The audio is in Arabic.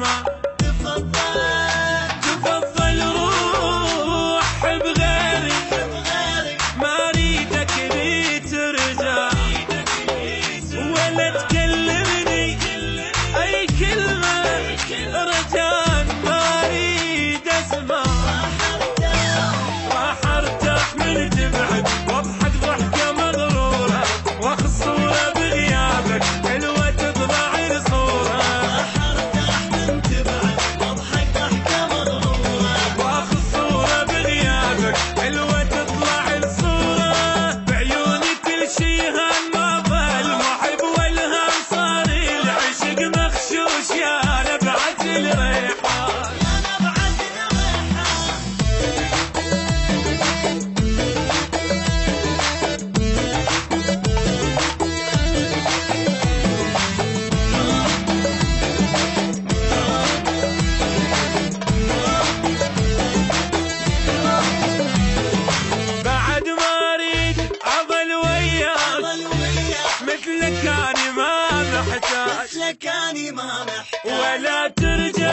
ما تفضل روح بغيري ما اريدك لي ترجع ولا تكلمني اي كلمة رجاء ما اريد اسمع. راح ارتاح من تبعد واضحك ضحكة مغرورة واخذ صورة بغيابك حلوة تطلع الصورة. راح ارتاح من تبعد واضحك ضحكة مغرورة واخذ صورة بغيابك حلوة تطلع الصورة. بعيوني كل شي هالماضي المحب والهم صار العشق مخشوش يا نبعة الريحان. بعد ما اريد اظل وياك مثلك اني ما محتاج ولا ترجع